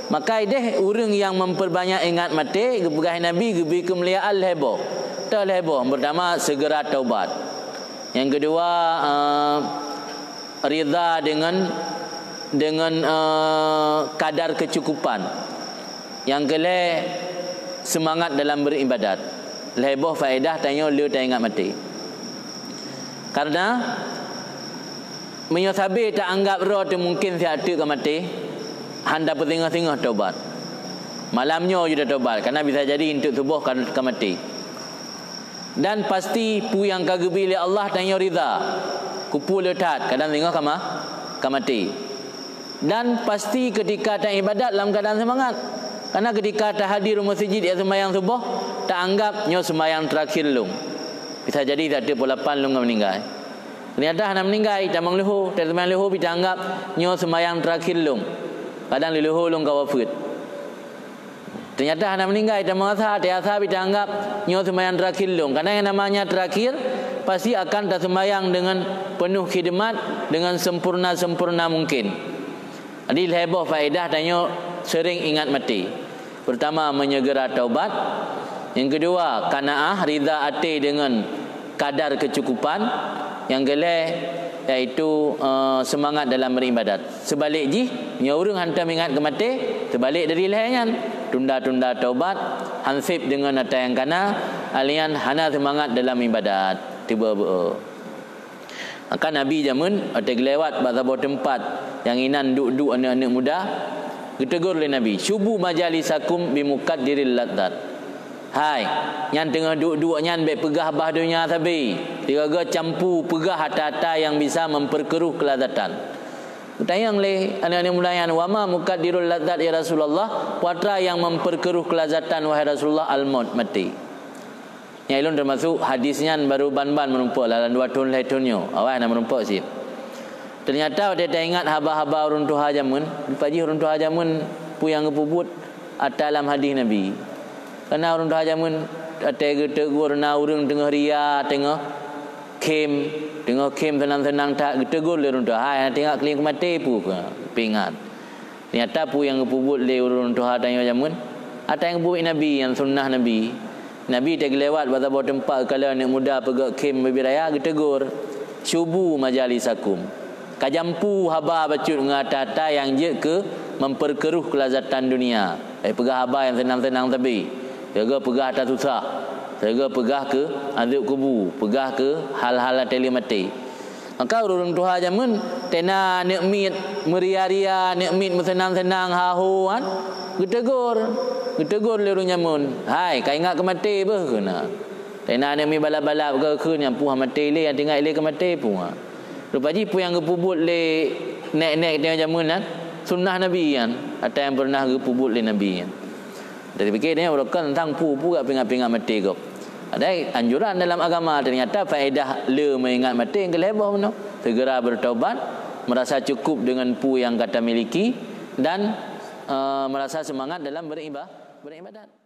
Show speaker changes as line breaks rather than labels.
Maka deh orang yang memperbanyak ingat mati kepegang Nabi gebi kemuliaan lebo. Tak lebo. Pertama segera taubat. Yang kedua rida dengan kadar kecukupan. Yang kelima semangat dalam beribadat. Lebo faedah tanya lu tak ingat mati. Karena menyosabi tak anggap roh tu mungkin siatu ke mati. Handa bertengah-tengah taubat. Malamnya juga taubat. Karena bisa jadi untuk tubuh ke mati. Dan pasti pu yang kagebi oleh Allah tanya rida. Kupu letat. Kadang tengah ke mati. Dan pasti ketika tak ibadat dalam keadaan semangat. Karena ketika tak hadir masjid yang sembahyang subuh, tak anggap nyo sembahyang terakhir lung. Bisa jadi tak ada polapan lung meninggal. Ternyata nak meninggal tamang leho, tak sembahyang leho kita anggap nyo sembahyang terakhir lung. Kadang leho lung kawafut. Ternyata nak meninggal tamang asa, tak asa kita anggap nyo sembahyang terakhir lung. Karena yang namanya terakhir pasti akan tak sembahyang dengan penuh khidmat dengan sempurna mungkin. Jadi heboh faedah tanya sering ingat mati. Pertama menyegera taubat. Yang kedua qanaah rida hati dengan kadar kecukupan. Yang kelima iaitu semangat dalam beribadat. Sebalik ji nyaurung hantam ingat ke mati, sebalik dari layangan tunda-tunda taubat, hansip dengan apa yang kana, alian hana semangat dalam ibadat. Tiba-tiba maka Nabi jamun ada lewat pada tempat yang inan duduk anak-anak muda, ditegur oleh Nabi, "Syubu majalisakum bimukaddiril ladzat." Hai, yang tengah duduk nyan baik pegah bah dunia tapi diraga campu pegah hata-hata yang bisa memperkeruh kelazatan. Tanya oleh anak-anak muda yang wama mukaddirul ladzat ya Rasulullah, puatra yang memperkeruh kelazatan wahai Rasulullah, al-maut mati. Yang ilun termasuk hadisnya baru ban-ban menumpuk dalam 2 tahun letonyo. Awak nak menumpuk sih. Ternyata dia tak ingat haba-haba urun tuha jamun. Paji urun tuha jamun pu yang kepubut dalam hadis Nabi. Karena urun tuha jamun tegur na urun tengah ria tengah kem senang-senang tak tegur le urun tuha. Hai tengok keling mati pu pingat. Ternyata pu yang kepubut le urun tuha tanya jamun. Ada yang kepubut Nabi yang sunnah Nabi. Nabi tak lewat pada tempat kalau anak muda pergi kem berbiraya tegur, "Syubu majalisakum." Kajampu haba bacut ngata-ta yang je ke memperkeruh kelazatan dunia. Pegah haba yang senang-senang tapi jaga pegah tak susah. Jaga pegah ke azab kubu, pegah ke hal-hal telemati. Maka urun tuha jamun tena nikmat meria-ria, nikmat senang-senang hahuan, Getegur le urang nyamun. Hai, kau ingat ke mati apa kena? Tena nikmat balap-balap ke yang puah mati le yang tinggal le ke mati puah. Rupaji pu yang kepubut le nek-nek tengah jamun kan sunnah Nabi kan atau yang pernah kepubut le Nabi kan. Dari fikir dia berkata tentang pu gak pingat-pingat mati kau. Ada anjuran dalam agama, ternyata faedah le mengingat mati yang kelebah benar. Segera bertaubat, merasa cukup dengan pu yang kata miliki dan merasa semangat dalam beribadat.